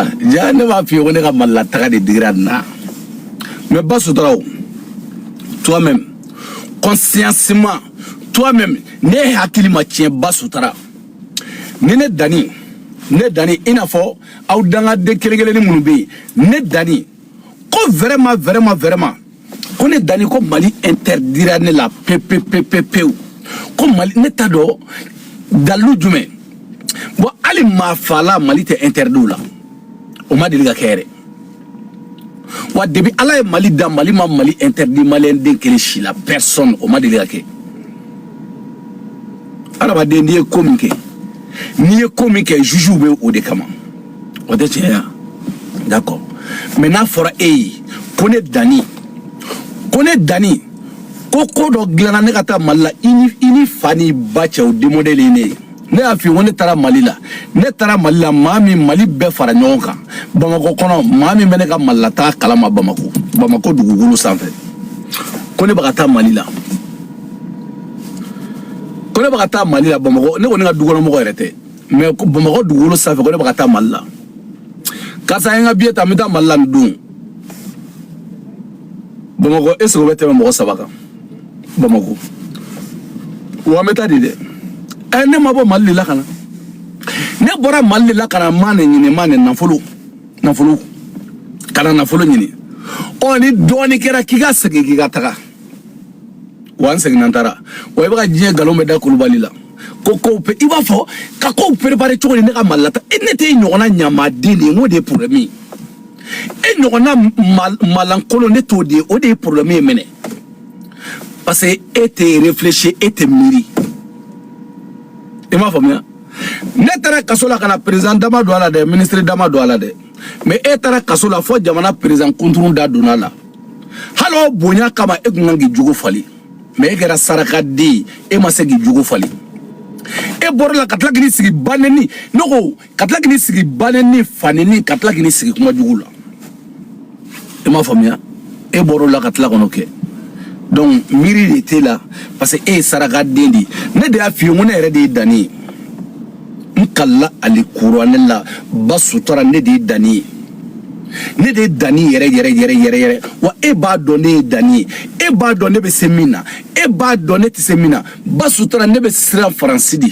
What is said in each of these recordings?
voilà ja ne va fiye ko ne ka malla taga de digira na mais Basoutra toi-même consciemment toi-même ne hakili ma tiɲɛ Basoutra ni ne dani ina fɔ aw danga de kelen ni minnu bɛ yen ne dani ko vraiment ko ne dani ko Mali interdira ne la pepepepepew ko Mali ne t'a dɔn dalu jumɛn bon ali ma fala Mali tɛ interdit la o ma deli ka kɛ yɛrɛ wa depuis ala ye Mali da Mali ma Mali interdit malien den kelen si la personne o ma deli ka kɛ adamaden n'i ye ko min kɛ juge bɛ o de kama o tɛ tiɲɛ ya d'accord mais n'a fɔra e ye ko ne dani ko dɔ dilanna ne ka taa Mali la i ni fa ni ba cɛ o demodele ne ye ne y'a f'i ye ko ne taara Mali la maa min Mali bɛɛ fara ɲɔgɔn kan Bamakɔ kɔnɔ maa min bɛ ne ka Mali la taa kalama Bamakɔ dugukolo sanfɛ ko ne bɛ ka taa Mali la Bamakɔ ne ko ne ka dugukɔnɔmɔgɔ yɛrɛ tɛ mais Bamakɔ dugukolo sanfɛ ko ne bɛ ka taa Mali la karisa ye n ka billet ta n bɛ taa Mali la nin don Bamakɔ est-ce que o bɛ tɛmɛ mɔgɔ 3 kan Bamakɔ wa n bɛ taa de dɛ ne ma bɔ Mali la ka na ne bɔra Mali la ka na maa ne ɲini maa ne nafolo ka na nafolo ɲini ni dɔɔni kɛra k'i ka segin k'i ka taga wa n seginna n taara wa i bɛ ka diɲɛ nkalon bɛ da Kulubali la ko i b'a fɔ ka kow préparer cogo di ne ka Mali la ta ne tɛ ɲɔgɔnna ɲamaden de ye n ko de ye problème ye e ɲɔgɔnna malankolon ne t'o de ye o de ye problème ye mɛnɛ parce que e tɛ réfléchir e tɛ miiri i m'a faamuya ne taara kaso la ka na président dama don a la dɛ ministre dama don a la dɛ mais e taara kaso la fo jamana président kunturu da donna la hali o bonya kama e kun kan k'i jogo fali mais e kɛra sarakaden ye e ma se k'i jogo fali e bɔra la ka tila k'i sigi banɛni ne ko ka tila k'i sigi banɛni fanɛni ka tila k'i sigi kuma jugu la i m'a faamuya e bɔra la ka tila kɔnɔ kɛ donc miiri de t'e la parce que e ye sarakaden de ye ne de y'a f'i ye ko ne yɛrɛ de ye dani ye n kala ali kuranɛ la Basoutra ne de ye dani ye ne de ye dani yɛrɛ wa e b'a dɔn ne ye dani ye e b'a dɔn ne bɛ se min na e b'a dɔn ne tɛ se min na Basoutra ne bɛ siran Faransi de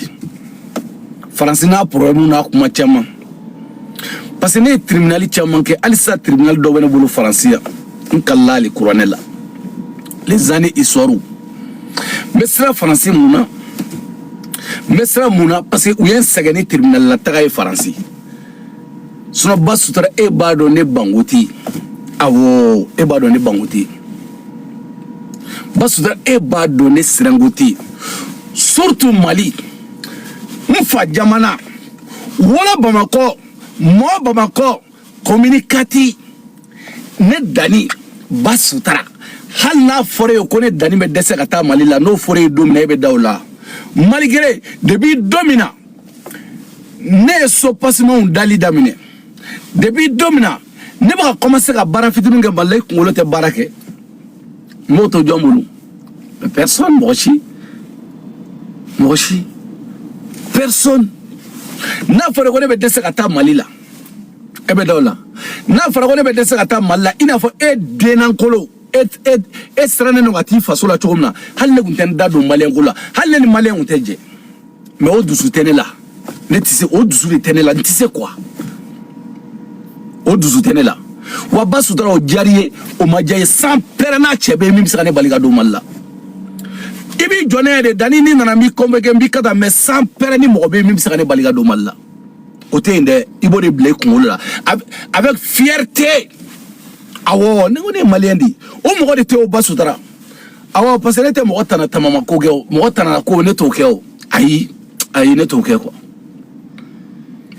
Faransi n'a problème n'a kuma caman parce que ne ye tribunal caman kɛ hali sisan tribunal dɔ bɛ ne bolo Faransi yan n kala ali kuranɛ la les années histoire n bɛ siran Faransi mun na parce que u ye n sɛgɛn ni tribunal la taga ye Faransi sinon Basoutra e b'a dɔn ne bango tɛ yen awɔ e b'a dɔn ne bango tɛ yen Basoutra e b'a dɔn ne siranko tɛ yen surtout Mali n fa jamana wala Bamakɔ mɔɔ Bamakɔ communicati ne dani Basoutra hali n'a fɔra ye ko ne dani bɛ dɛsɛ ka taa Mali la n'o fɔra ye don min na e bɛ da o la malgré depuis don min na ne ye so pasimanw dali daminɛ depuis don min na ne bɛ ka commencer ka baara fitinin kɛ Mali la i kunkolo tɛ baara kɛ n b'o to jɔn bolo personne mɔgɔ si personne n'a fɔra ko ne bɛ dɛsɛ ka taa Mali la e bɛ da o la n'a fɔra ko ne bɛ dɛsɛ ka taa Mali la i n'a fɔ e dennankolo e sirannen don ka t'i faso la cogo min na hali ne tun tɛ n da don maliyɛn ko la hali ne ni maliyɛn tun tɛ jɛ mais o dusu tɛ ne la ne tɛ se o dusu de tɛ ne la n tɛ se quoi o dusu tɛ ne la wa Basoutra o diyara i ye o ma diya i ye sans pɛrɛn n'a cɛ bɛ ye min bɛ se ka ne bali ka don Mali la i b'i jɔ ne ye de dani ni nana n b'i convoqué n b'i ka taa mais sans pɛrɛn ni mɔgɔ bɛ ye min bɛ se ka ne bali ka don Mali la o tɛ yen dɛ i b'o de bila i kunkolo la avec fierté awɔ ne ko ne ye maliyɛn de ye o mɔgɔ de tɛ o Basoutra awɔ parce que ne tɛ mɔgɔ tana tamama ko kɛ o mɔgɔ tana ko ne t'o kɛ o ayi ne t'o kɛ quoi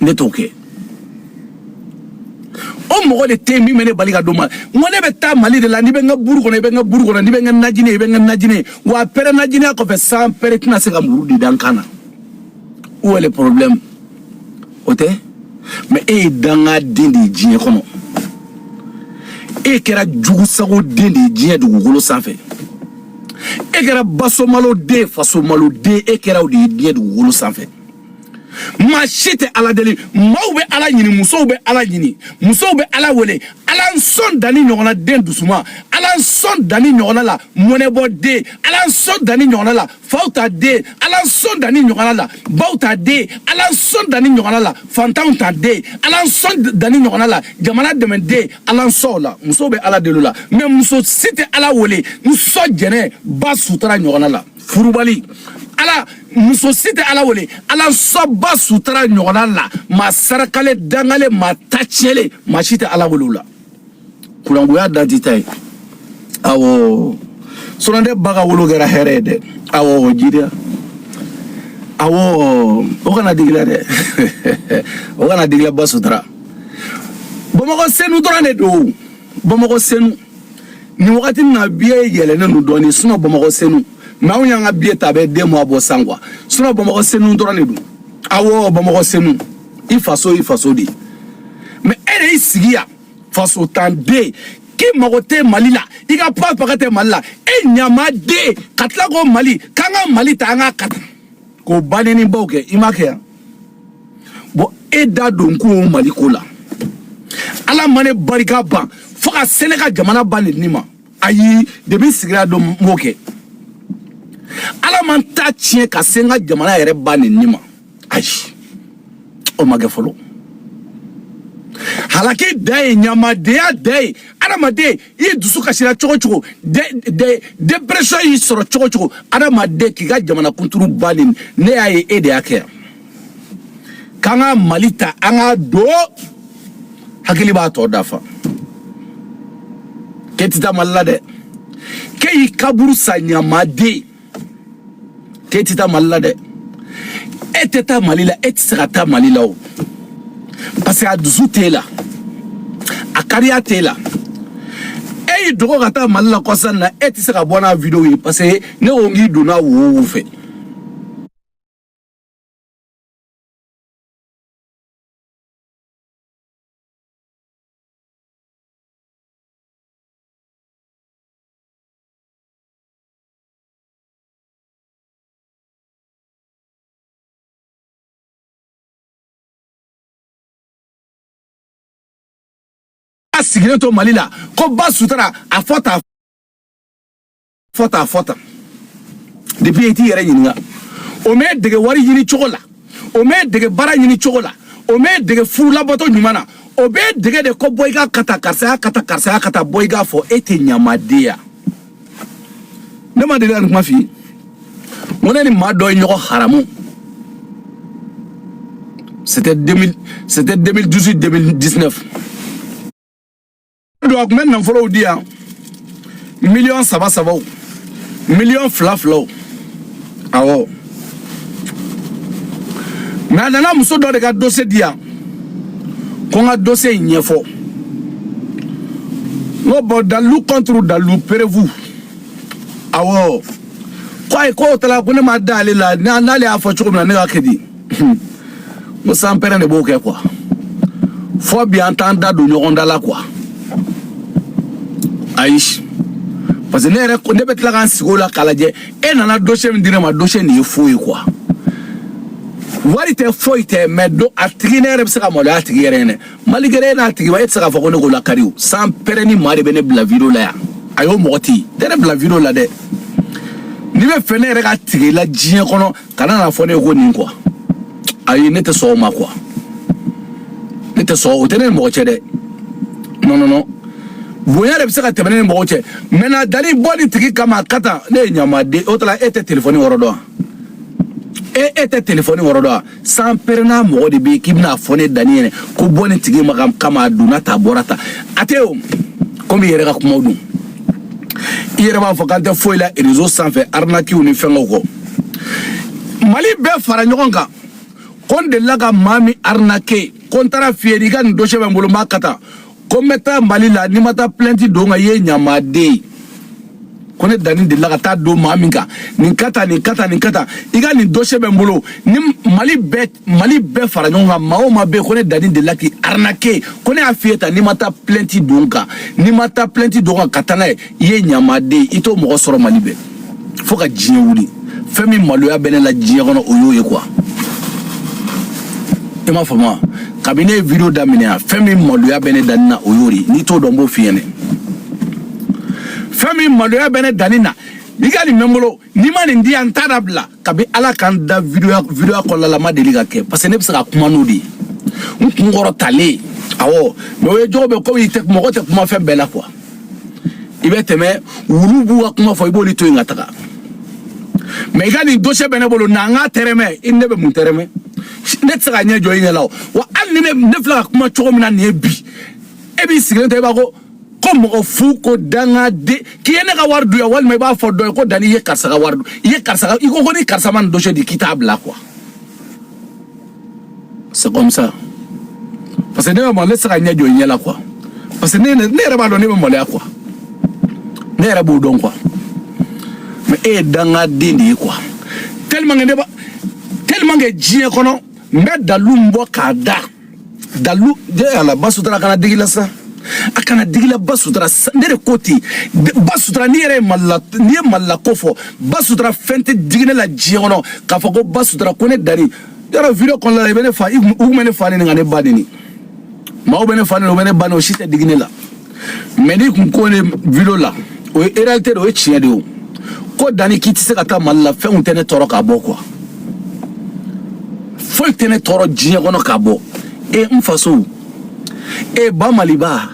ne t'o kɛ o mɔgɔ de tɛ min bɛ ne bali ka don Mali n ko ne bɛ taa Mali de la n'i bɛ n ka buru kɔnɔ i bɛ n ka buru kɔnɔ n'i bɛ n ka najini i bɛ n ka najini wa pɛrɛn najiniya kɔfɛ sans pɛrɛn tɛna se ka muru de da n kan na où est le problème o tɛ mais e ye dangaden de ye diɲɛ kɔnɔ e kɛra jugusago den de ye diɲɛ dugukolo sanfɛ e kɛra basomalo den fasomalo den e kɛra o de ye diɲɛ dugukolo sanfɛ ma si tɛ ala deli maaw bɛ ala ɲini musow bɛ ala ɲini musow bɛ ala wele ala sɔn danni ɲɔgɔnna den dusuma ala sɔn danni ɲɔgɔnna la mɔnɛbɔ den ala sɔn danni ɲɔgɔnna la faw ta den ala sɔn danni ɲɔgɔnna la baw ta den ala sɔn danni ɲɔgɔnna la fantanw ta den ala sɔn danni ɲɔgɔnna la jamana dɛmɛ den ala sɔn la musow bɛ ala deli la mais muso si tɛ ala wele muso jɛnɛ ba sutura ɲɔgɔnna la furubali ala muso si tɛ ala wele ala sɔba sutura ɲɔgɔnna la ma sarakale dangale ma tacele ma si tɛ ala wele la kurangoya danti ta ye awɔ sonande baga wolo kɛra hɛrɛ ye dɛ awɔ jiriya awɔ o kana digila dɛ o kana digila ba sutura bamakɔ senu dɔrɔn de don bamakɔ senu ni wagati na biye yɛlɛnen don dɔɔni suma bamakɔ senu mais anw y'an ka biye ta bɛ 2 mois bɔ san quoi sinon bamakɔ senu dɔrɔn de don awɔ bamakɔ senu i faso de mais e de y'i sigi yan faso tan den k'i mago tɛ mali la i ka paga tɛ mali la e ɲama den ka tila k'o mali k'an ka mali ta an ka kata k'o banni baw kɛ i ma kɛ yan bon e da don k'o mali ko la ala ma ne barika ban fo ka sɛnɛ ka jamana ban ni ma ayi depuis sigira don m'o kɛ ala man ta tiɲɛ ka se n ka jamana yɛrɛ ban ni ma ayi o ma kɛ fɔlɔ halaki da ye ɲamadenya da ye adamaden i ye dusu kasira cogo cogo depression y'i sɔrɔ cogo cogo adamaden k'i ka jamana kunturu ban ni ne y'a ye e de y'a kɛ yan k'an ka mali ta an ka don hakili b'a tɔ dafa k'e tɛ taa mali la dɛ k'e y'i kaburu sa ɲamaden k'e tɛ taa mali la dɛ e tɛ taa mali la e tɛ se ka taa mali la o parce que a dusu t'e la a kariya t'e la e y'i dogo ka taa mali la kɔsan na e tɛ se ka bɔ n'a video ye parce que ne ko n k'i donna wo fɛ sigilen to mali la ko ba sutura a fɔta depuis eti yɛrɛ ɲininka o mɛ dege wari ɲini cogo la o mɛ dege baara ɲini cogo la o mɛ dege furu labɔtɔ ɲuman na o bɛ dege de ko bɔ i ka kata karisaya kata bɔ i ka fɔ e tɛ ɲamaden ne ma deli ka nin kuma f'i ye n ko ne ni maa dɔ ye ɲɔgɔn haramu c'était 2018-2019 do a kun bɛ nafolow di yan miliyɔn 3 miliyɔn 2 awɔ mais a nana muso dɔ de ka dossier di yan ko n ka dossier in ɲɛfɔ n ko bon dalu contre dalu prévu awɔ ko ayi ko o tala ko ne ma da ale la n'ale y'a fɔ cogo min na ne ka kɛ di n ko sanpɛrɛn de b'o kɛ quoi fɔ bi an t'an da don ɲɔgɔn da la quoi ayi parce que ne bɛ tila k'an sigi o la k'a lajɛ e nana dossier min di ne ma dossier nin ye faux ye quoi wari tɛ foyi tɛ mais a tigi ne yɛrɛ bɛ se ka maloya a tigi yɛrɛ ɲɛna maligɛrɛ e n'a tigi ma e tɛ se k'a fɔ ko ne k'o lakari o san pɛrɛn ni maa de bɛ ne bila video la yan a y'o mɔgɔ tɛ yen ne yɛrɛ bila video la dɛ n'i bɛ fɛ ne yɛrɛ ka tigi la diɲɛ kɔnɔ kana na fɔ ne ye ko nin quoi ayi ne tɛ sɔn o ma quoi ne tɛ sɔn o tɛ ne ni mɔgɔ cɛ dɛ non bonya de bɛ se ka tɛmɛ ne ni mɔgɔ cɛ maintenant dali bɔ ni tigi kama ka taa ne ye ɲamaden o tala e tɛ téléphone wɔrɔ dɔn e tɛ téléphone wɔrɔ dɔn san pɛrɛnna mɔgɔ de bɛ yen k'i bɛna fɔ ne dani yɛrɛ ko bɔ ni tigi ma kama a donna ta a bɔra ta a tɛ o komi i yɛrɛ ka kumaw don i yɛrɛ b'a fɔ k'an tɛ foyi la réseau sanfɛ arnaquew ni fɛngɛw kɔ mali bɛɛ fara ɲɔgɔn kan ko n delila ka maa min arnaquer ko n taara f'i ye i ka nin dossier bɛ n bolo n b'a kata ko n bɛ taa mali la ni ma taa plainte don ka ye ɲamaden ko ne dani delila ka taa don maa min kan nin kata i ka nin dossier bɛ n bolo ni mali bɛɛ fara ɲɔgɔn kan maa o maa bɛ yen ko ne dani delila k'i arnaquer ko ne y'a f'i ye tan ni ma taa plainte don kan ka taa n'a ye i ye ɲamaden i t'o mɔgɔ sɔrɔ mali bɛɛ fo ka diɲɛ wuli fɛn min maloya bɛ ne la diɲɛ kɔnɔ o y'o ye quoi e ma fama kabine video damine femi maloya bene danina oyori ni to dombo fiene femi maloya bene danina digali membolo ni mani ndi antarabla kabi ala kan da video ko la ma deliga ke parce que ne bisa kuma nodi ngoro tale awo no e jobe ko yite mo ko te kuma fe bela quoi ibeteme wulubu wa kuma fo iboli to ngataka mais gani dossier bene bolo nanga tereme inebe mun tereme net saka nya joyi ne law wa anni ne fla kuma choko mina ne bi e bi sigente ba ko mo fu ko danga de ki ene ka wardu ya wal me ba fo do ko dani ye karsa ka wardu ye karsa iko ko ni karsa man dossier di kitable là quoi c'est comme ça parce que ne mo net saka nya joyi ne la quoi parce que ne ba do ne mo le quoi ne ra bu don quoi mais e danga dindi quoi tellement que jie kono mbe dalu mbo kada dalu de ala basutra kana digila sa akana digila basutra ndere koti basutra ni ere malla kofo basutra fente digine la jie kono ka fako basutra kone dari yara video kon la bene fa u mene fa ni ngane badini ma u bene fa ni bene bano shite digine la mais ni kun ko ne video la o réalité do e chie de o ko dani kiti se kata malla fe un tene toro ka bo quoi faut tene toro jie kono ka bo e mfaso e ba maliba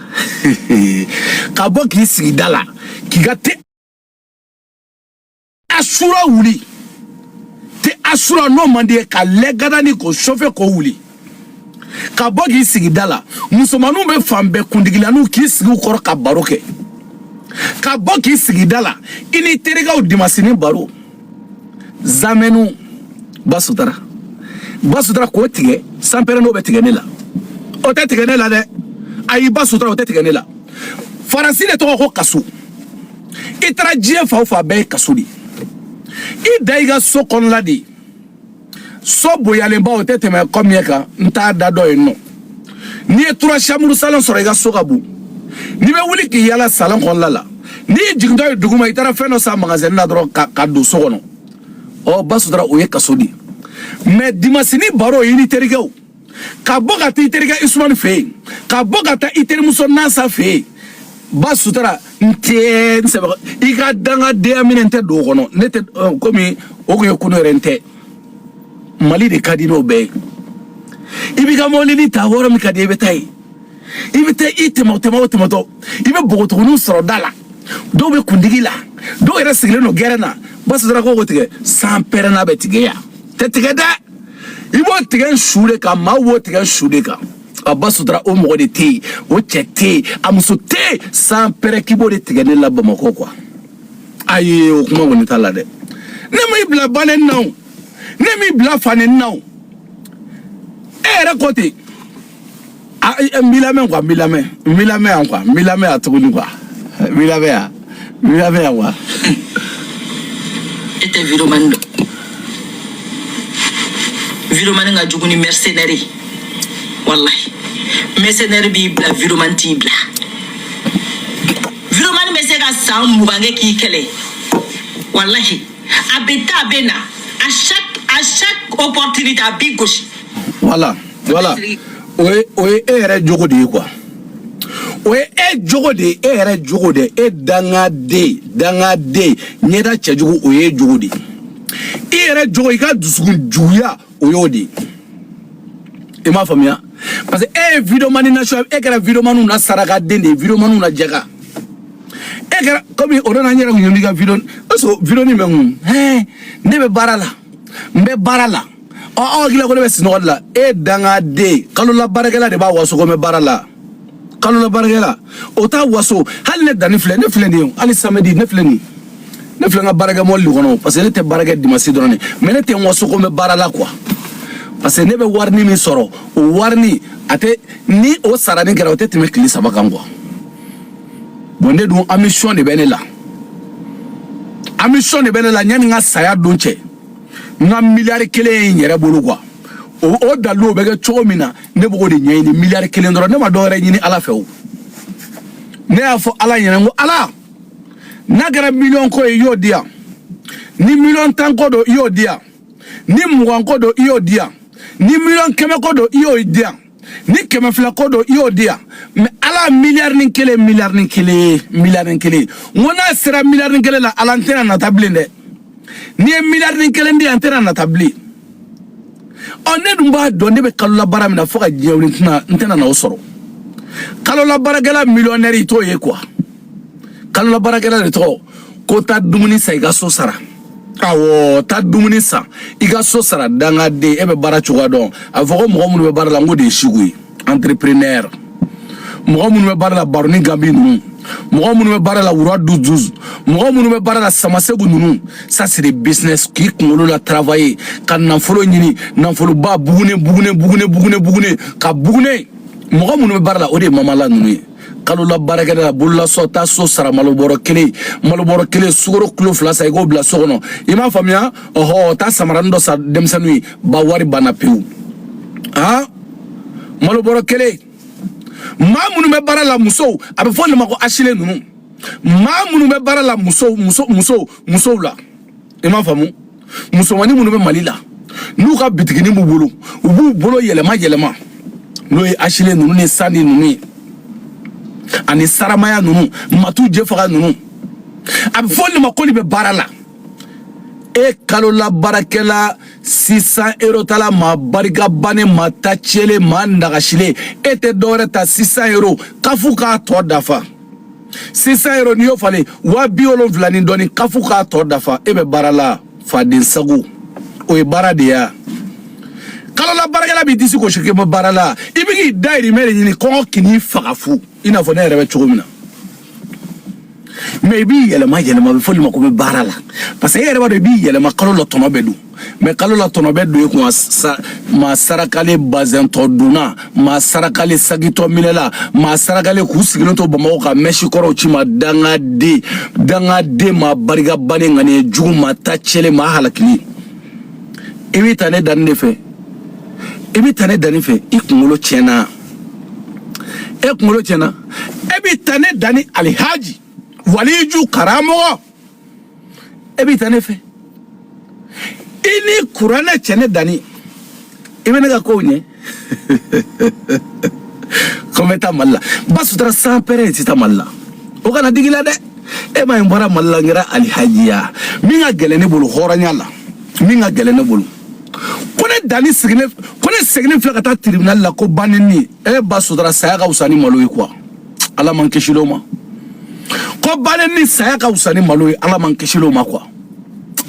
ka bo ki sigidala ki gate asura wuli te asura no mande ka legada ni ko chauffer ko wuli ka bo ki sigidala musomanu be fambe kundigila nu ki sigi ko ka baroke ka bo ki sigidala ini terega o dimasini baro zamenu basutara ko tige sampere no be tige ne la o te tige ne la de ayi basutara o te tige ne la faransi de to ko kasu itra jie fa be kasu di i daiga so kon la di so boyale ba o te te me komye ka nta da do eno ni etura shamuru salon so rega so gabu ni be wuli ki yala salon kon la ni jigndo duguma itara feno sa magasin na dro ka do so kono o basutara o ye kasu di mais dimasini baro yini terigao ka boga ti teriga Usman fe ka boga ta iteri muso nasa fe basutara nte nseba iga danga de aminente do kono nete komi ogo kuno rente mali de kadino be ibiga molini ta woro mi kadi betai ibite itemo ibe bogo to nu soro dala do be kundigila do era sigile no gerena basutara ko gotige sans perena betigeya tetigeda ibo tigen shure ka mawo tigen shure ka abasudra o mo de te o chete amuso te sans pere kibo de tigen la bamako kwa ayi o kuma woni tala de ne mi bla banen naw ne mi bla fanen naw era kote a milame atuguni kwa milame kwa ete viromando viromane nga juguni mercenaire wallahi mercenaire bi bla viromanti bla viromane mesega sam mubange ki kele wallahi abeta bena à chaque opportunité à big gauche voilà oui era jogo de quoi oui jogo de era jogo de e danga de nyeda chejugo oye jogo de era jogo ika dusugun juya oyodi e ma famia parce que video mani na show e kera video manu na saraka dende video manu na jaga e kera comme on a nyera nyomi ga video so video ni men nebe barala mbe barala o gila ko be sino la e danga de kalula barakela de ba waso ko me barala kalula barakela o ta waso hal ne dani fle ni ali samedi ne fle nga baraga mo li kono parce que ne te baraga dimasi drone mais ne te waso ko me barala quoi parce que ne be warni mi soro o warni ate ni o sarani gara o te me kili sabakan quoi bonde dun ambition de benela nyani nga saya donche nga milliard kele nyere bolu quoi o dalu be ga chomina ne bogo de nyini milliard kele ndoro ne ma do re nyini ala few ne afo ala nyene ngo ala nagara million ko yo dia ni million tan ko do yo dia ni muwan ko do yo dia ni million keme kodo iyo idea ni keme fila kodo iyo dia mais ala milliard ni kele ngona sera milliard ni kele la ala antena na tabli nde ni milliard ni kele ndi antena na tabli on ne dumba do ne be kala bara mina foka jewri ntena na osoro kala bara gala millionnaire to ye quoi kala bara gala to ko ta dumuni sa iga so sara awo ta dumuni sa iga so sara danga de ebe bara chuga don avoko mo be bara la ngode shigui entrepreneur mo be bara la baroni gambi nu mo be bara la wura duzuz mo be bara la samasegu nu ça c'est des business qui ngolo la travailler kan nan folo nyini nan folo ba bugune ka bugune mo be bara la ode mama la nu kalo la baraka la bulla sota so sara maloboro kele sugoro klo flasa ego bla sono ima famia oho ta samarando sa demsanui ba wari bana peu ha maloboro kele mamunu me bara la muso abe fo le mako ashile nunu mamunu me bara la muso la ima famu muso wani munu be malila nu ka bitigini mu bolo yelema no e ashile nunu ne sani nunu ani saramaya nunu matu jefaga nunu ab foli makoli be barala e kalo la barakela 600 € tala ma bariga bane mata chele mandaga shile ete dore ta 600 € kafuka to dafa 600 € niyo fale wa biolo vlani doni kafuka to dafa ebe barala fadin sagu o e barade ya kalo la barakela bi disi ko shike mo barala ibigi dairi mere ni ko kini fagafu ina fo na rebe chugumina maybe yelema be foli mako be barala parce que yere ba de bi yelema kalo la tono bedu mais kalo la tono bedu ko ma sarakale bazin to duna ma sarakale sagito milela ma sarakale kusigilo to bamako ka meshi koro chima danga de ma bariga bane ngane juma tachele ma halakini ibi tane danne fe ikungolo chena ebi tane dani alhaji waliju karamo ebi tane fe ini kurana chene dani ibene ga konye kometa malla basutra sans pere tita malla o kana digila de e ma mbara malla ngira alhajiya minga gelene bulu horanyala minga gelene bulu kone dani signe flakata tribunal la ko banini e basutra saya usani maloyi quoi ala man keshiloma ko banini saya usani maloyi ala man keshiloma quoi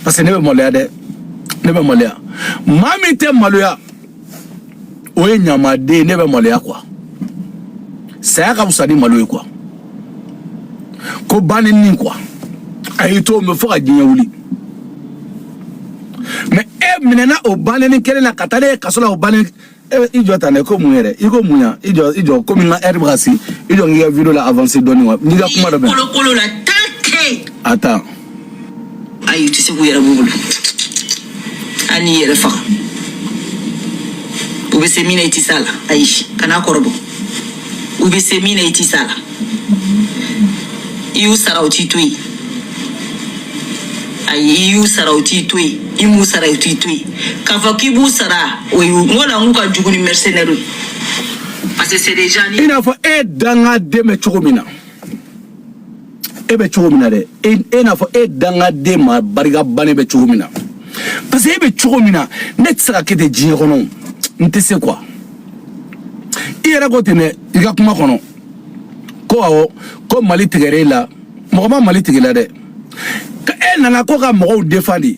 parce que ne be molia mami te maloya o e nyama de ne be molia quoi saya usani maloyi quoi ko banini quoi ayito me fo ga jinya wuli mais minena o baneni kele na katale kasola o baneni ijo tane ko muere iko munya ijo ko minga erbrasi ijo ngiya video la avancer doni wa niga kuma do ben kolo la take ata ayu tise ku yera bubulu ani yera fa ube semina itisala aishi kana korobo ube semina itisala iu sarauti tui ayi sarauti tui imu sarauti tui kafaki bu sara oyu ngona nguka juguni mercenaire parce que c'est déjà ni ina fo e danga de me chugumina ebe chugumina de ina fo e danga de ma bariga bane be chugumina parce que ebe chugumina net saka kete jirono ntese quoi ira ko tene iga kuma kono ko awo ko mali tigere la mo ma mali tigela de ka e nana ko ka mo defandi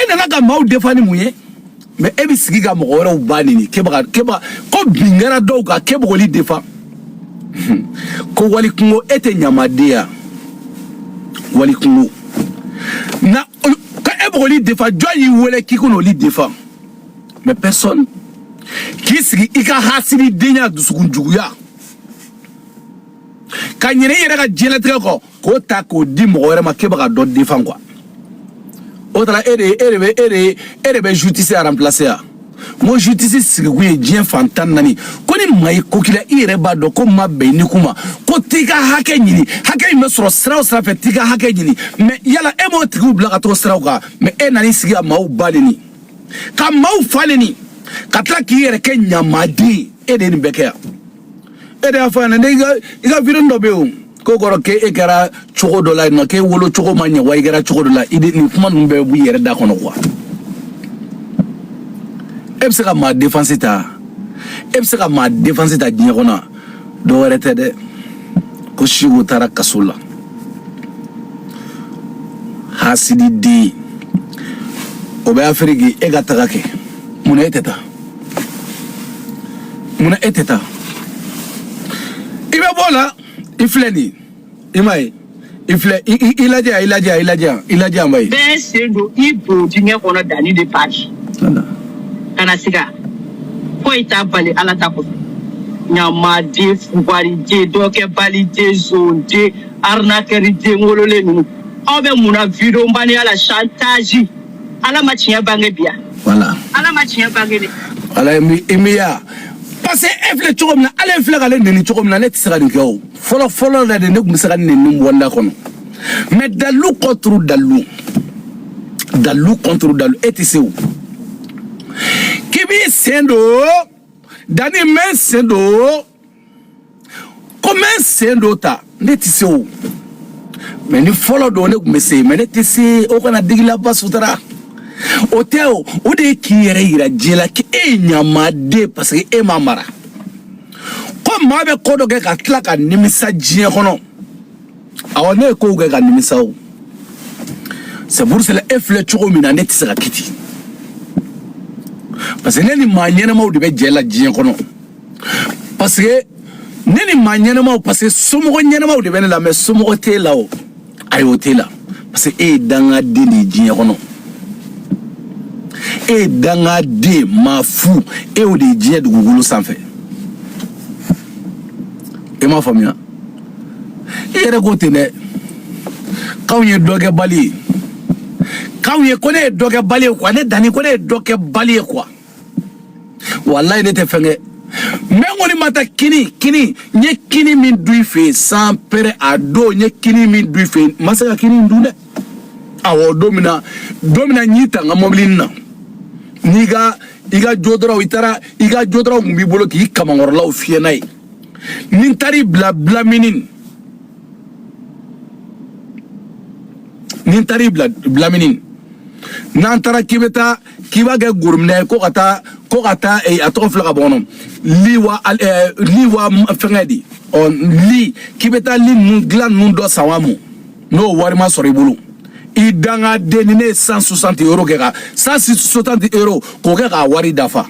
nana ka maw defani muye mais ebi sigi ga mo wora ubanini keba ko bingara do ka kebo li defa ko wali kungo ete nyamadia wali kungo na ka ebo li defa joyi wele kikuno li defa mais personne qui sigi ika hasini denya dusukunjuguya ka nyene yere ka jeletre ko ta ko di mo wora ma keba ga do defa quoi autre ere justice a remplacer mo justice sigwe dien fantan nani koni mai kokila ire ba do ko mabbe ni kuma ko tiga hake nyini hake me soro sra fe tiga hake nyini me yala emo tigu blaga to sra ka me nani siga mau balini ka maaw faleni ka tila k'i yɛrɛ kɛ ɲamaden e de ye nin bɛɛ kɛ yan e de y'a fɔ yan dɛ i ka video dɔ bɛ yen ko kɔrɔ k'e kɛra cogo dɔ la yen nɔ k'e wolo cogo ma ɲɛ wa i kɛra cogo dɔ la nin kuma ninnu bɛɛ b'i yɛrɛ da kɔnɔ quoi e bɛ se ka maa défense ta e bɛ se ka maa défense ta diɲɛ kɔnɔ dɔ wɛrɛ tɛ dɛ ko Siko taara kaso la hasidi den o bɛ Afiriki e ka taga kɛ munna e tɛ taa munna e tɛ taa i bɛ bɔ o la i filɛ nin i m'a ye i filɛ i lajɛ yan ba ye. bɛɛ sen don i don dingɛ kɔnɔ danni de page kana siga foyi t'a bali ala ta kɔfɛ ɲamaden fubariden dɔkɛbaliden zonden arnaqueur-den wololen ninnu aw bɛ mun na vidéobaliya la chantage ala ma tiɲɛ bange bi yan voilà ala ma tiɲɛ bange de ala i mi ya parce que e filɛ cogo min na ale filɛ k'ale neni cogo min na ne tɛ se ka nin kɛ o fɔlɔ la de ne tun bɛ se ka neni wanda kɔnɔ mais dalu contre dalu e tɛ se o k'i b'i sen don dani mɛ sen don ko mɛ sen don ta ne tɛ se o mais ni fɔlɔ don ne tun bɛ se mais ne tɛ se o kana digilaba sutara o tɛ o de ye k'i yɛrɛ yira diɲɛ la k'e ye ɲamaden parce que e ma mara ko maa bɛ ko dɔ kɛ ka tila ka nimisa diɲɛ kɔnɔ awɔ ne ye kow kɛ ka nimisa o c'est pour cela e filɛ cogo min na ne tɛ se ka kiti parce que ne ni maa ɲɛnamaw de bɛ jɛ la diɲɛ kɔnɔ parce que ne ni maa ɲɛnamaw parce que somɔgɔ ɲɛnamaw de bɛ ne la mais somɔgɔ t'e la o ayi o t'e la parce que e ye dangaden de ye diɲɛ kɔnɔ e ye dangaden maa fu e o de ye diɲɛ dugukolo sanfɛ e m'a faamuya i yɛrɛ ko ten dɛ k'anw ye dɔ kɛ bali ye k'anw ye ko ne ye dɔ kɛ bali ye quoi ne Dani ko ne ye dɔ kɛ bali ye quoi wallahi ne tɛ fɛn kɛ mais kɔni ma taa kini n ye kini min dun i fɛ yen sans pɛrɛ a don n ye kini min dun i fɛ yen n ma se ka kini dun dɛ awɔ don min na n y'i ta n ka mobili na n'i ka i ka jo dɔrɔn i taara i ka jo dɔrɔn kun b'i bolo k'i kamankɔrɔlaw fiyɛ n'a ye ni n taara i bila Bilamini n'an taara k'i b'a kɛ gorominɛ ye ko ka taa a tɔgɔ filɛ ka bɔ kɔnɔ liwa fɛngɛ de k'i bɛ taa li ninnu dilan ninnu dɔ san wa mu n'o wari ma sɔrɔ i bolo i dangaden ni ne ye 160 € kɛ ka 160 € k'o kɛ k'a wari dafa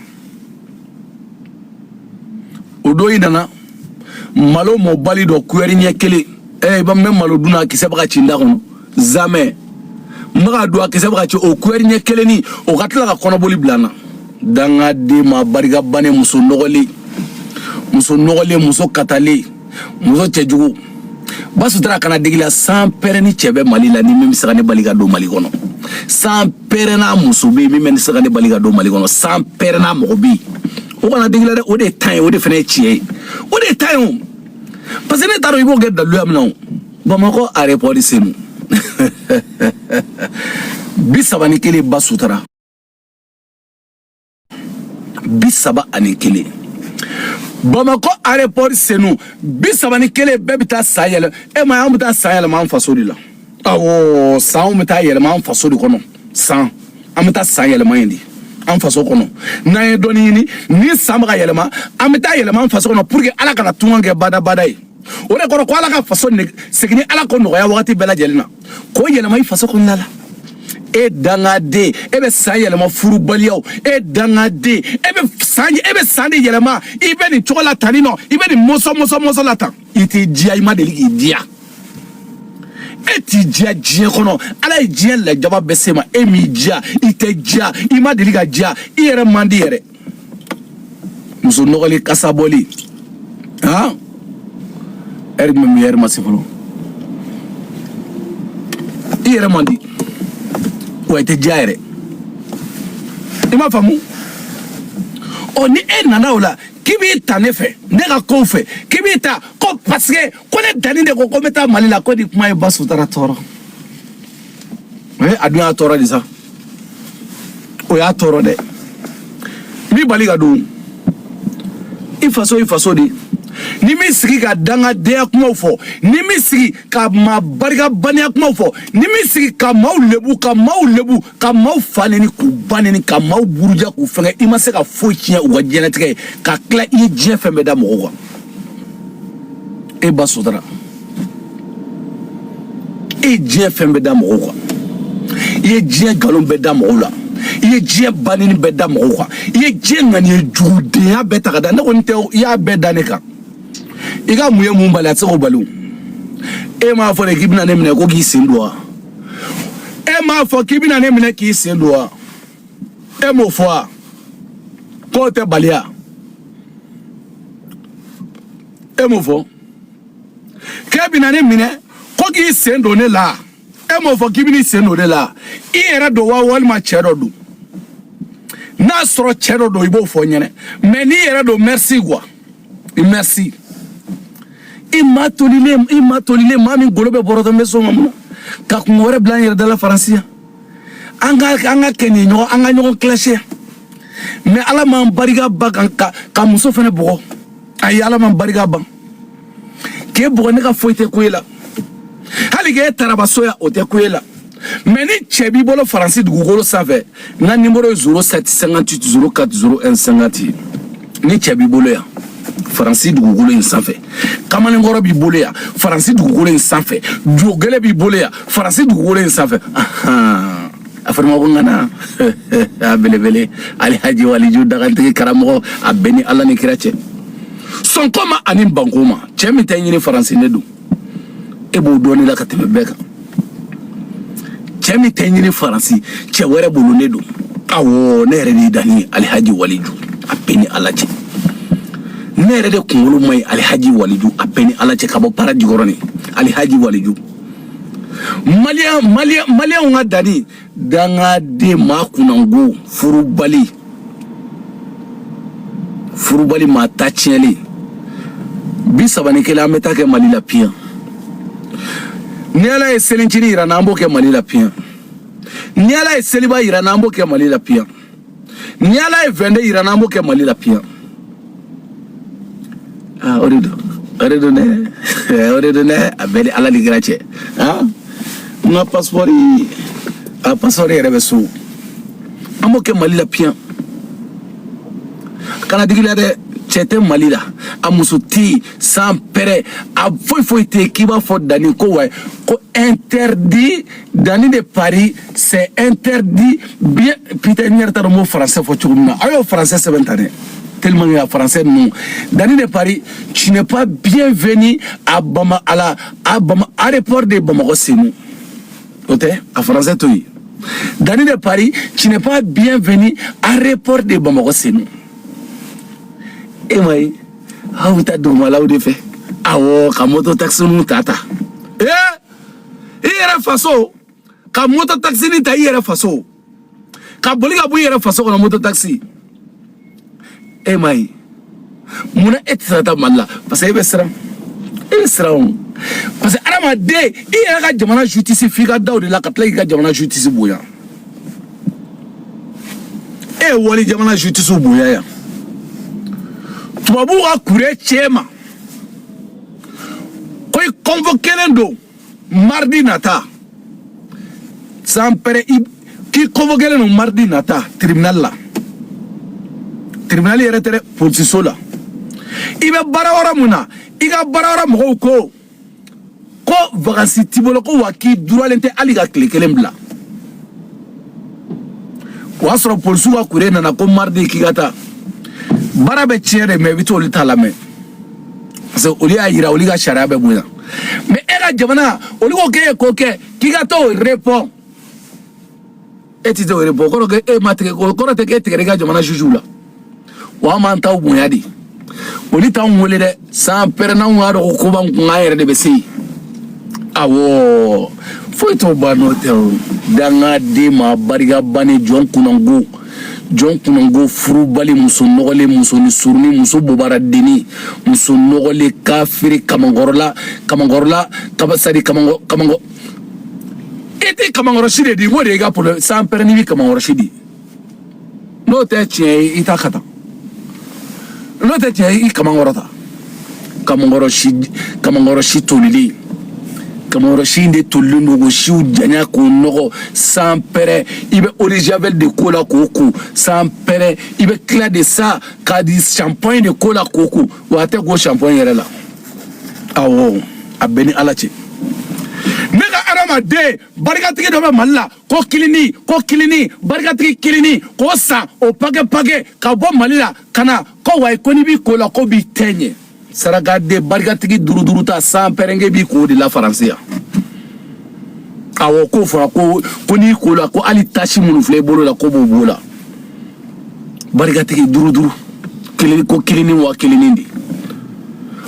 o don i nana malo mɔbali dɔ kuyɛri ɲɛ kelen i b'a mɛn malo dun na kisɛ bɛ ka ci n da kɔnɔ zamɛ n bɛ ka don a kisɛ bɛ ka ci o kuyɛri ɲɛ kelen ni o ka tila ka kɔnɔboli bila n na dangaden ma barika bannen muso nɔgɔlen muso katalen muso cɛjugu Basutara kana degi la sans pɛrɛ ni cɛ bɛ Mali la ni min bɛ se ka ne bali ka don Mali kɔnɔ sans pɛrɛ n'a muso bɛ yen min bɛ se ka ne bali ka don Mali kɔnɔ sans pɛrɛ n'a mɔgɔ bɛ yen o kana degi la dɛ o de ye tan ye o de fana ye tiɲɛ ye o de ye tan ye o parce que ne t'a dɔn i b'o kɛ daluya min na o Bamakɔ aéroport Senu 31 Basutara 31 Bamakɔ aéroport Senu 31 bɛɛ bɛ taa san yɛlɛ e ma an bɛ taa san yɛlɛma an faso de la awɔ san bɛ taa yɛlɛma an faso de kɔnɔ san an bɛ taa san yɛlɛma yen de an faso kɔnɔ n'an ye dɔɔni ɲini ni san bɛ ka yɛlɛma an bɛ taa yɛlɛma an faso kɔnɔ pour que Ala kana tunga kɛ badabada ye o de kɔrɔ ko Ala ka faso segin ni Ala ko nɔgɔya wagati bɛɛ lajɛlen na k'o yɛlɛma i faso kɔnɔna la e dangaden e bɛ san yɛlɛma furubaliyaw e dangaden e bɛ san de yɛlɛma i bɛ nin cogo la tan ni nɔ i bɛ nin mɔsɔn la tan i t'i diya i ma deli k'i diya e t'i diya diɲɛ kɔnɔ Ala ye diɲɛ lajaba bɛɛ se ma e m'i diya i tɛ diya i ma deli ka diya i yɛrɛ man di yɛrɛ muso nɔgɔli kasa bɔli han ɛri jumɛn bɛ ɛri ma se fɔlɔ i yɛrɛ man di wa i tɛ diya yɛrɛ i m'a faamu ɔ ni e nana o la k'i b'i ta ne fɛ ne ka kow fɛ k'i b'i ta ko parce que ko ne Dani de ko n bɛ taa Mali la ko ni kuma ye Basutara tɔɔrɔ a dun y'a tɔɔrɔ de sa o y'a tɔɔrɔ dɛ mi bali ka don i faso de ni mi sigi ka dangadenya kumaw fɔ ni mi sigi ka maa barikabaniya kumaw fɔ ni mi sigi ka maaw lebu ka maaw fa neni k'u ba neni ka maaw buruja k'u fɛngɛ i ma se ka foyi tiɲɛ u ka diɲɛlatigɛ ye ka tila i ye diɲɛ fɛn bɛɛ da mɔgɔw kan e ba sotara e ye diɲɛ fɛn bɛɛ da mɔgɔw kan i ye diɲɛ nkalon bɛɛ da mɔgɔw la i ye diɲɛ banini bɛɛ da mɔgɔw kan i ye diɲɛ ŋaniya jugudenya bɛɛ ta ka da ne kɔni tɛ i y'a bɛɛ da ne kan i ka mun ye mun bali a tɛ se k'o bali e m'a fɔ de k'i bɛna ne minɛ ko k'i sen don wa e m'a fɔ k'i bɛna ne minɛ k'i sen don wa e m'o fɔ wa k'o tɛ baliya e m'o fɔ k'e bɛna ne minɛ ko k'i sen don ne la e m'o fɔ k'i bɛn'i sen don ne la i yɛrɛ don wa walima cɛ dɔ don n'a sɔrɔ cɛ dɔ don i b'o fɔ n ɲɛna mais n'i yɛrɛ don merci quoi merci i ma tolilen maa min golo bɛ bɔrɔtɔ n bɛ so ma mun ka kun wɛrɛ bila an yɛrɛ dala faransi yan an ka kɛ nin ɲɔgɔn an ka ɲɔgɔn kilasi mais ala m'an barika ban ka muso fana bugɔ ayi ala m'an barika ban k'e bugɔ ne ka foyi tɛ ko e la hali k'e tarabaso ya o tɛ ko e la mais ni cɛ b'i bolo faransi dugukolo sanfɛ n ka numéro ye 07 58 04 01 50 ni cɛ b'i bolo yan faransi dugukolo in sanfɛ kamalenkɔrɔ b'i bolo yan faransi dugukolo in sanfɛ jogɛlɛ b'i bolo yan faransi dugukolo in sanfɛ a fɔra ma ko n kana a belebele alihaji waliju dagantigi karamɔgɔ a bɛɛ ni ala ni kira cɛ sɔnko ma ani banko ma cɛ min tɛ ɲini faransi ne don e b'o dɔɔni la ka tɛmɛ bɛɛ kan cɛ min tɛ ɲini faransi cɛ wɛrɛ bolo ne don awɔ ne yɛrɛ de danni alihaji waliju a bɛɛ ni ala cɛ ne yɛrɛ de kunkolo ma ɲi alihaji waliju a bɛɛ ni ala cɛ ka bɔ para jikɔrɔ ni alihaji waliju maliyɛnw ka danni dangaden maa kunnango furubali maa ta tiɲɛlen bi sabani kelen an bɛ taa kɛ mali la piyan ni ala ye selincini yira n'an b'o kɛ mali la piyan ni ala ye seliba yira n'an b'o kɛ mali la piyan ni ala ye vɛnde yira n'an b'o kɛ mali la piyan o de don dɛ a bɛɛ ni ala ni kira cɛ n ka pasipɔri yɛrɛ bɛ so an b'o kɛ mali la piyan kana digi la dɛ cɛ tɛ mali la a muso tɛ yen san pɛrɛ a foyi tɛ yen k'i b'a fɔ danni ko wa ko interdit danni de Paris c'est interdit bien Peter n yɛrɛ t'a dɔn n b'o français fɔ cogo min na a y'o français sɛbɛn ta dɛ tellement que français non danni de Paris tu n'es pas bienvenu à aéroport de Bamako Sénou o tɛ a français to yen danni de Paris tu n'es pas bienvenu à aéroport de Bamako Sénou e ma ye aw bɛ taa dugumalaw de fɛ awɔ ka moto taxi ninnu ta i yɛrɛ faso ka moto taxi ni ta i yɛrɛ faso ka boli ka bɔ i yɛrɛ faso kɔnɔ moto taxi e ma ye munna e tɛ se ka taa mali la parce que e bɛ siran o parce que adamaden i yɛrɛ ka jamana justice f'i ka da o de la ka tila k'i ka jamana justice bonya e ye wali jamana justice bonya yan tubabu ka kure cɛ ma ko i convoquelen don mardi nata san pɛrɛ k'i convoquelen don mardi nata tribunal la tribunal yɛrɛ tɛ dɛ polisiso la i bɛ baara yɔrɔ mun na i ka baara yɔrɔ mɔgɔw ko vacances t'i bolo ko wa k'i duralen tɛ hali ka tile kelen bila o y'a sɔrɔ polisiw ka kure nana ko mardi k'i ka taa baara bɛ tiɲɛ de mais i bɛ t'olu ta lamɛn parce que olu y'a yira olu ka sariya bɛ bonya mais e ka jamana olu ko k'e ye ko kɛ k'i ka t'o répond e ti t'o répond kɔrɔ k'e ma tigɛ kɔrɔ tɛ k'e tigɛra i ka jamana juge la wa an m'an taw bonya de olu t'anw wele dɛ san pɛrɛ n'anw y'a dɔn ko b'an kun an yɛrɛ de bɛ se yen awɔ foyi t'o ban n'o tɛ o dangaden maa barikaba ni jɔn kunnango furubali muso nɔgɔlen muso ni suruni muso bobaradeni muso nɔgɔlen kafiri kamangɔrɔla kabasari kamangɔ e tɛ kamangɔrɔsi de di o de ye i ka problème san pɛrɛ n'i bɛ kamangɔrɔsi di n'o tɛ tiɲɛ i t'a ka tan n'o tɛ tiɲɛ i kamankɔrɔ ta kamankɔrɔ si tolili kamankɔrɔ si in de tolilen don ko siw janya k'o nɔgɔ san pɛrɛ i bɛ eau de javel de k'o la k'o ko san pɛrɛ i bɛ tila de sa k'a di shampoing de k'o la k'o ko wa a tɛ k'o shampoing yɛrɛ la awɔ a bɛɛ ni ala cɛ ne ka adamaden barikatigi dɔ bɛ mali la ko kilini barikatigi kilini k'o san o pake ka bɔ mali la ka na ko wayi ko n'i b'i ko la ko b'i tɛ ɲɛ sarakaden barikatigi duruduru ta san pɛrɛnge b'i k'o de la faransi yan awɔ k'o fɔra ko n'i ko la ko hali tasi minnu filɛ i bolo la ko b'o la barikatigi duruduru ko kilini wa kilini de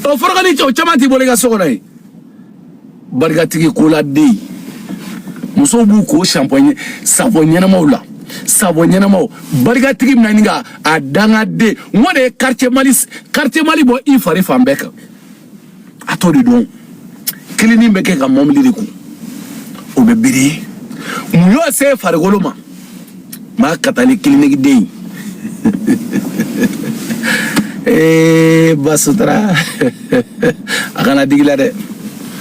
o fɔra ka ni cɛw caman t'i bolo i ka so kɔnɔ ye barikatigi ko la den musow b'u ko shampoing savon ɲɛnamaw la savon ɲɛnamaw barikatigi bɛna ɲini ka a dangaden n ko de ye quartier mali bɔ i fari fan bɛɛ kan a t'o de dɔn kilini bɛ kɛ ka mɔbili de kun o bɛ biri mun y'o se farikolo ma maa katali kilinigiden basutara a kana digi la dɛ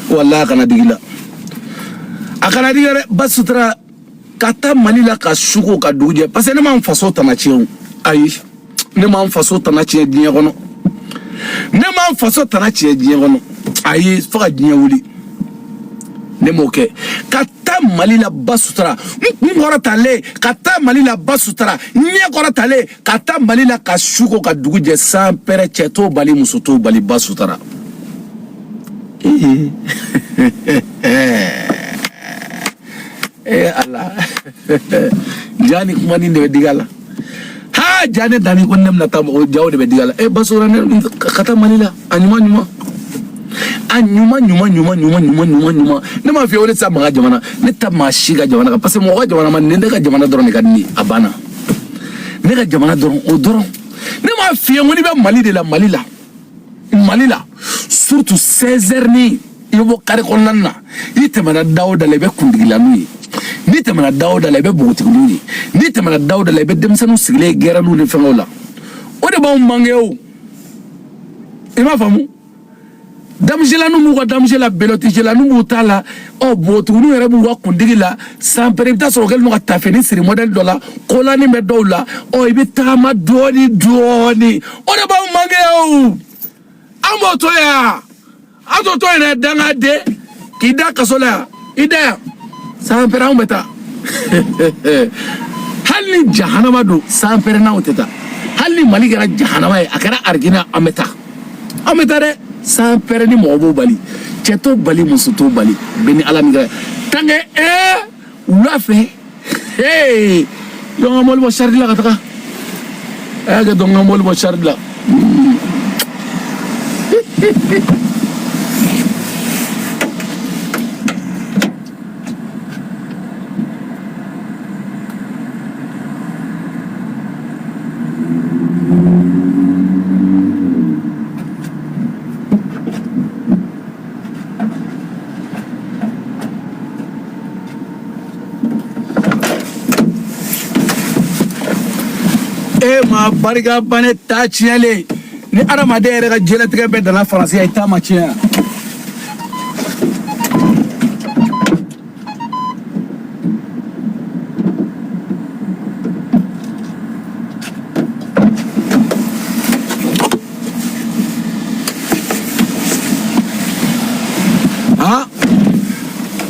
wallahi a kana digi la dɛ basutara ka taa mali la ka sugo ka dugu jɛ parce que ne m'an faso tana tiɲɛ ayi ne m'an faso tana tiɲɛ diɲɛ kɔnɔ ayi fo ka diɲɛ wuli ne m'o kɛ ka taa mali la basutara n kɔrɔ talen ka taa mali la basutara ɲɛ kɔrɔ talen ka taa mali la ka sugo ka dugu jɛ san pɛrɛ cɛ t'o bali muso t'o bali basutara Allah jani kuma ni de bɛ digala ha jani dani ko nem na ta o jaw de bɛ digala basura ne ka taa mali la a ɲuman ne ma fi o de sa maga jamana ne ta ma si ka jamana parce que mɔgɔ jamana ma ne ka jamana dɔrɔn de ka di a banna ne ka jamana dɔrɔn o dɔrɔn ne ma fi ko ni bɛ mali de la mali la surtout 16h ni i bɔ kari kɔnɔna na i tɛmɛna Dawuda la i bɛ kundigila n'u ye ni tɛmɛna Dawuda la i bɛ bogotigiw ye ni tɛmɛna Dawuda la i bɛ denmisɛnninw sigilen gɛrɛ n'u ni fɛngɛw la o de b'anw manqué o i m'a faamu damusela n'u b'u ka damusela belotisela n'u b'u ta la bogotigiw yɛrɛ b'u ka kundigi la san pɛrɛ i bɛ taa sɔrɔ o kɛlen don ka tafeni siri modèle dɔ la kolani bɛ dɔw la i bɛ tagama dɔɔni o de b'anw manqué o an b'o to yan an t'o to yɛrɛ dangaden k'i da kaso la yan i da yan san pɛrɛ anw bɛ taa hali ni jahanama don san pɛrɛ n'anw tɛ taa hali ni mali kɛra jahanama ye a kɛra arijina an bɛ taa dɛ san pɛrɛ ni mɔgɔ b'o bali cɛ t'o bali muso t'o bali bɛɛ ni ala min kɛra tanke wula fɛ dɔn ka mɔbili bɔ saridi la ka taga a y'a kɛ dɔn ka mɔbili bɔ saridi la ma barika bane ta tiɲɛlen ni adamaden yɛrɛ ka diɲɛlatigɛ bɛɛ danna faransiya i ta ma tiɲɛ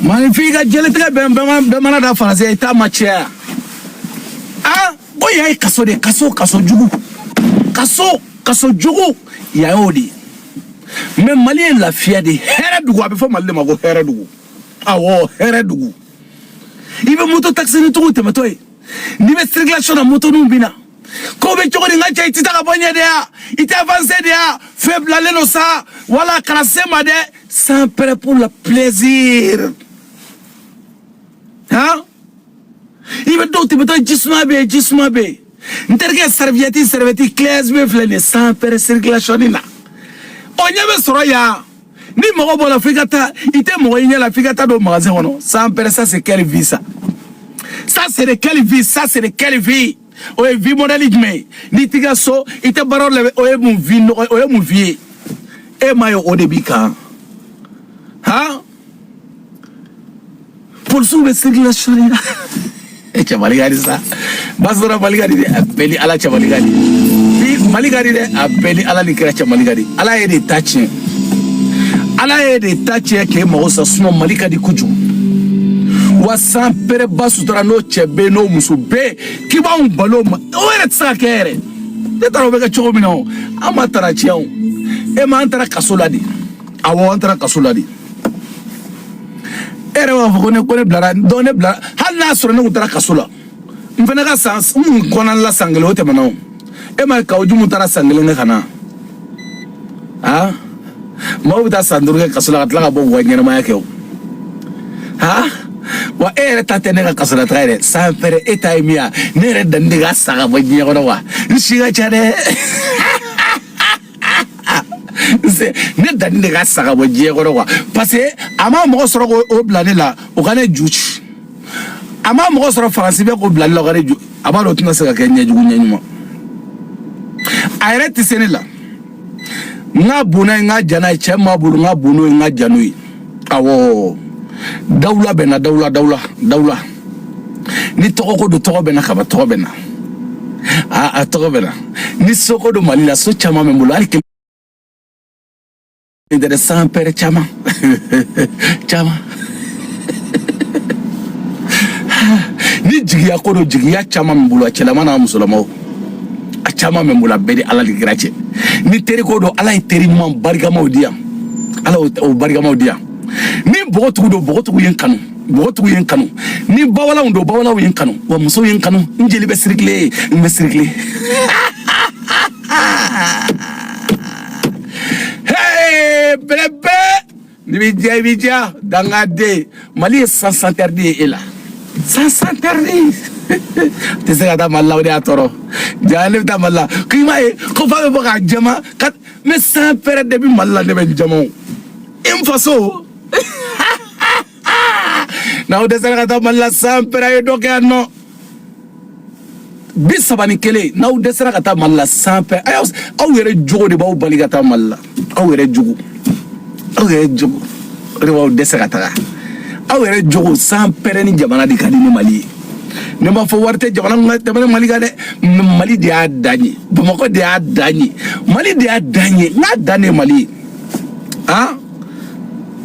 man f'i ka diɲɛlatigɛ bɛɛ mana da faransiya i ta ma tiɲɛ o y'a ye kaso de kaso jugu y'a y'o de mais mali ye lafiya de hɛrɛ dugu a bɛ fɔ mali de ma ko hɛrɛ dugu awɔ hɛrɛ dugu i bɛ moto taxi ni tigiw tɛmɛtɔ ye n'i bɛ circulation na moto ninw bɛ na ko bɛ cogo di n ka cɛ i tɛ taa ka bɔ ɲɛ de ya i tɛ avancer de ya fɛn bilalen don sa wala kana se ma dɛ sans peur pour le plaisir hein i bɛ dɔw tɛmɛtɔ jisuma bɛ yen n terikɛ serviette classe bɛ filɛ nin ye sans peur circulation na o ɲɛ bɛ sɔrɔ yan ni mɔgɔ bɔ la f'i ka taa i tɛ mɔgɔ i ɲɛ la f'i ka taa don magasin kɔnɔ sans peur ça c'est quelle vie ça c'est de quelle vie o ye vie modèle jumɛn ni tiga so i tɛ baara la o ye mun vie nɔgɔ o ye mun vie ye e ma ye o de b'i kan han polisiw bɛ circulation la e cɛ Mali ka di sa Basora Mali ka di dɛ a bɛɛ ni Ala cɛ Mali ka di Mali ka di dɛ a bɛɛ ni Ala ni kira cɛ Mali ka di Ala ye de ta tiɲɛ Ala ye de ta tiɲɛ k'e mago sa sinon Mali ka di kojugu wa san pere Basora n'o cɛ bɛ n'o muso bɛ k'i b'anw balo ma o yɛrɛ tɛ se ka kɛ yɛrɛ ne taara o bɛ kɛ cogo min na o an ma taara tiɲɛ o e ma an taara kaso la de awɔ an taara kaso la de e yɛrɛ b'a fɔ ko ne bilara donc ne bilara hali n'a sɔrɔ ne kun taara kaso la n fana ka san n kɔnɔna la san kelen o tɛmɛna o e ma ka o jumu taara san kelen kɛ ka na ah maaw bɛ taa san duuru kɛ kaso la ka tila ka bɔ u ka ɲɛnamaya kɛ o ah wa e yɛrɛ ta tɛ ne ka kaso la taga yɛrɛ san pɛrɛ e ta ye min ye ne yɛrɛ danni de ka sa ka bɔ diɲɛ kɔnɔ wa n si ka ca dɛ ne danni de ka sa ka bɔ diɲɛ kɔnɔ wa parce que a ma mɔgɔ sɔrɔ k'o bila ne la o ka ne ju ci a ma mɔgɔ sɔrɔ faransi bɛ k'o bila ne la o ka ne ju a b'a dɔn o tɛna se ka kɛ ɲɛjugu ɲɛɲuman a yɛrɛ tɛ se ne la n ka bon n'a ye n ka ja n'a ye cɛ m'a bolo n ka bon n'o ye n ka ja n'o ye awɔ dawula bɛ na dawula ni tɔgɔ ko don tɔgɔ bɛ na kaba tɔgɔ bɛ na a tɔgɔ bɛ na ni so ko don Mali la so caman bɛ n bolo hali kɛmɛ de san pɛrɛ caman caman ni jigiya ko don jigiya caman bɛ n bolo a cɛlama n'a musolamaw a caman bɛ n bolo a bɛɛ ni Ala ni kira cɛ ni teri ko don Ala ye teri ɲuman barikamaw di yan Ala o barikamaw di yan ni bogotigiw don bogotigiw ye n kanu bogotigiw ye n kanu ni bawalaw don bawalaw ye n kanu wa musow ye n kanu n jeli bɛ sirikile n bɛ sirikile hey belebe ni bi ja dangade Mali ye sans interdit ye e la sans interdit tɛ se ka taa Mali la o de y'a tɔɔrɔ ja ne bɛ taa Mali la k'i m'a ye ko f'a bɛ bɔ k'a jama ka mais sans pɛrɛ depuis Mali la ne bɛ n jama o n faso n'aw dɛsɛra ka taa Mali la sans pɛrɛ a ye dɔ kɛ yan nɔ 31 n'aw dɛsɛra ka taa Mali la sans pɛrɛ aw yɛrɛ jogo de b'aw bali ka taa Mali la aw yɛrɛ jogo o de b'aw dɛsɛ ka taga aw yɛrɛ jogo sans pɛrɛ ni jamana de ka di ni Mali ye ne m'a fɔ wari tɛ jamana Mali kan dɛ Mali de y'a dan ye Bamakɔ de y'a dan ye Mali de y'a dan ye n'a dan ye Mali ye ah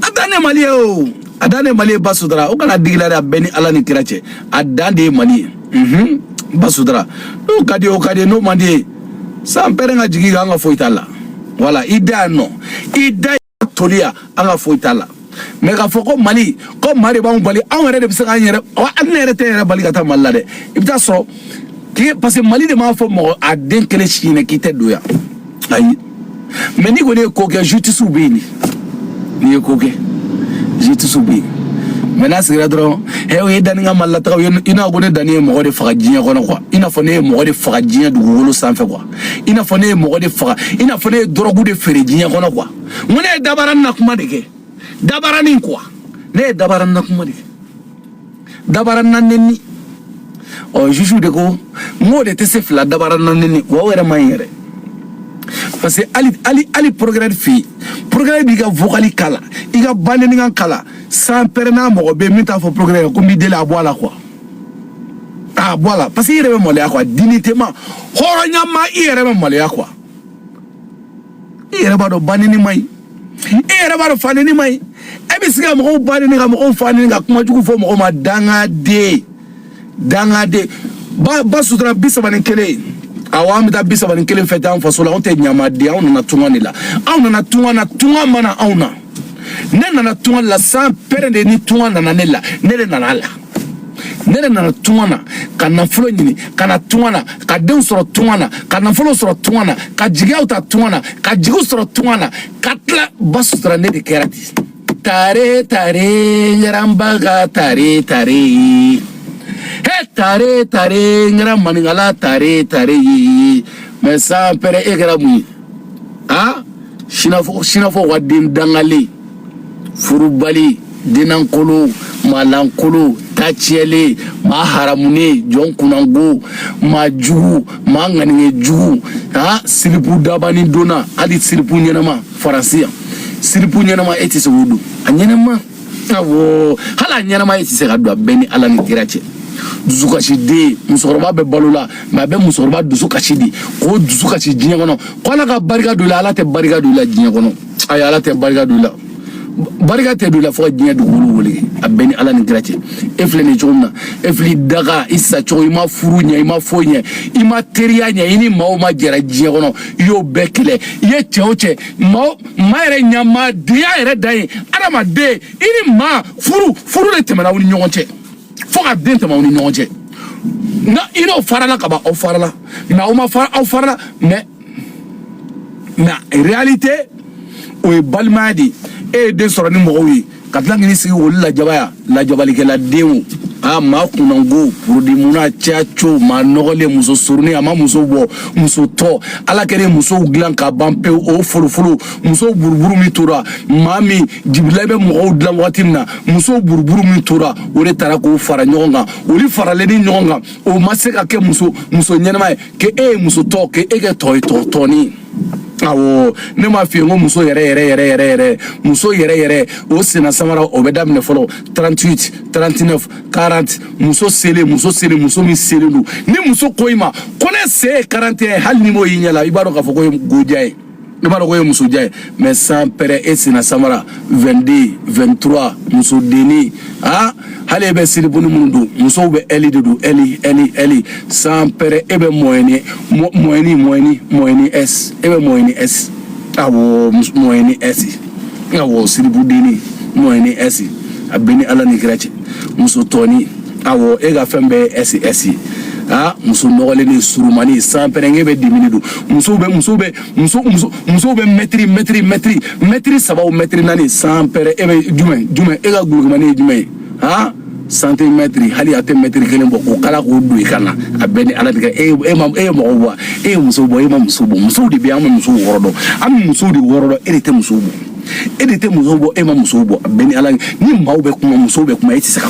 a dan ye Mali ye o a dan ye Mali ye Basora o kana digi la dɛ a bɛɛ ni Ala ni kira cɛ a dan de ye Mali ye Basora n'o ka di o ka di n'o man di ye sans pɛrɛ ka jigin an ka foyi t'a la voilà i da yan nɔ i da toli yan an ka foyi t'a la mais k'a fɔ ko Mali b'anw bali anw yɛrɛ de bɛ se k'an yɛrɛ hali ne yɛrɛ tɛ yɛrɛ bali ka taa Mali la dɛ i bɛ taa sɔrɔ parce que Mali de m'a fɔ mɔgɔ a den kelen si ɲinɛ k'i tɛ don yan ayi mais ni kɔni ye ko kɛ justice bɛ yen n'i ye ko kɛ justice bɛ yen mais n'a sigira dɔrɔn o ye danni ka Mali la taga i n'a ko ne danni ye mɔgɔ de faga diɲɛ kɔnɔ quoi i n'a fɔ ne ye mɔgɔ de faga diɲɛ dugukolo sanfɛ quoi i n'a fɔ ne ye mɔgɔ de faga i n'a fɔ ne ye dɔrɔgu de feere diɲɛ kɔnɔ quoi n ko ne ye dabaranin na kuma de kɛ dabaranin quoi ne ye dabaranin na kuma de kɛ dabaranin na neni juge de ko n k'o de tɛ se fila dabaranin na neni wa o yɛrɛ man ɲi yɛrɛ parce que ali progrès fi progrès b'i ka vocal kala i ka baneningan kala sans pɛrɛ n'a mɔgɔ bɛ min t'a fɔ progrès ko n b'i deli a bɔ a la quoi a bɔ a la parce que i yɛrɛ bɛ maloya quoi dignitément hɔrɔnyama i yɛrɛ bɛ maloya quoi i yɛrɛ b'a dɔn baneni man ɲi i yɛrɛ b'a dɔn faneni man ɲi e bɛ se ka mɔgɔw baneni ka mɔgɔw faneni ka kuma jugu fɔ mɔgɔw ma dangaden ba sutura 31 awɔ an bɛ taa 31 fɛtɛ an faso la anw tɛ ɲamaden anw nana tunga de la anw nana tunga na tunga mana anw na ne nana tunga la sans pɛrɛ de ni tunga nana ne la ne de nana la ne de nana tunga na ka nafolo ɲini ka na tunga na ka denw sɔrɔ tunga na ka nafolo sɔrɔ tunga na ka jigiyaw ta tunga na ka jigiw sɔrɔ tunga na ka tila ba sutura ne de kɛra ten tare ngarambaga tare tare ngara maningala tare mais sans pere e kɛra mun ye sinafɔ wa den dangale furubali denankolo ma lankolo tachiele ma haramune jon kunango ma jugu ma nganige jugu ha silipu dabani dona ali silipu nyenama faransia silipu nyenama eti se wudu anyenama awo hala nyenama eti se gadwa beni ala ni tirache dusukashi de musoroba be balula ma be musoroba dusukashi di ko dusukashi jinya kono ko ala ka barika do la ala te barika do la jinya kono ay ala te barika do la barika te do la fo jinya do wuli abeni ala ni gratie efle ni jomna efli daga isa cho ima furunya ima fonya ima teriya nya ini mawo ma jera jinya kono yo bekle ye cheoche mawo maire nyama dia ere dai adama de ini ma furu le temana woni nyonche foka dente ma woni nyonche na ino farala kaba o farala na o ma fara o farala mais na réalité o balmadi e de sorani mowi katlangi ni sigi wol la jabaya la jabali ke la dewo a ma kunango produit muna chacho ma nogole muso surni ama muso bo muso to ala kere muso glan ka bampe o fulu muso burburu mi tora mami jibilabe mo odlan watimna muso burburu mi tora o re tara ko fara nyonga o li fara le ni nyonga o maseka ke muso nyenama ke muso to ke ke to ni awo ne ma fi ngo muso yere muso yere o sina samara o bedam ne folo 38 39 40 muso sele muso mi sele lu ni muso koima kone se 41 hal ni mo yinyala ibaro ka foko gojaye ibaro ko muso jaye mais sans pere et sina samara 22 23 muso deni hale be sele bonu mundu muso be eli sans pere ebe moyeni s ebe moyeni s awo moyeni s awo sele budeni moyeni s abeni ala ni grache muso toni awo ega fembe s muso nogale ni surumani sans pere ngebe diminidu muso be metri sabaw metri nani sans pere ebe jume ega gulugmani jume centimètre hali ate metri kelen bo ko kala ko du ikana abeni ala diga muso di bi am muso di worodo edite muso bo muso bo abeni ala ni mawbe kuma muso be kuma eti saka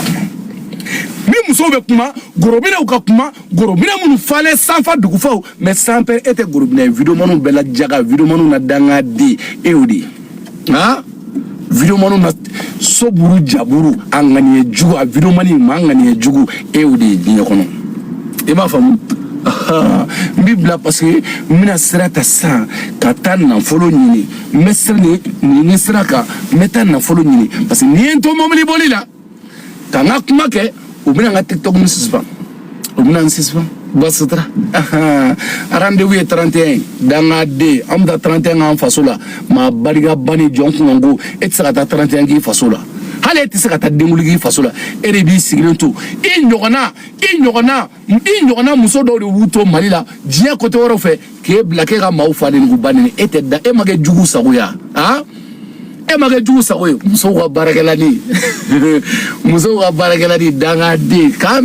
ni muso be kuma gorobine uka kuma gorobine munu fale sanfa dugu faw mais sans père était gorobine video manu bela jaga video manu na danga di eudi video manu na soburu jaburu angani jugu a video mani mangani jugu eudi nyokono e ba famu bibla parce que mina sirata sa katan na folo nyini mesrni ni siraka metan na folo nyini parce que ni ento momli bolila tanga kuma ke ubina nga TikTok musispa ubina nsispa basatra rendez-vous est 31 danga de amda 31 en fasola ma bariga bani jonku ngo etsaka 31 gi fasola hale tisaka ta denguligi fasola erebi sigilento inyogona muso do wuto malila dia kote woro fe ke blake ga maufale ngubani eteda emage jugu sagoya emage jugu sagoyo muso wa barakelani danga de kam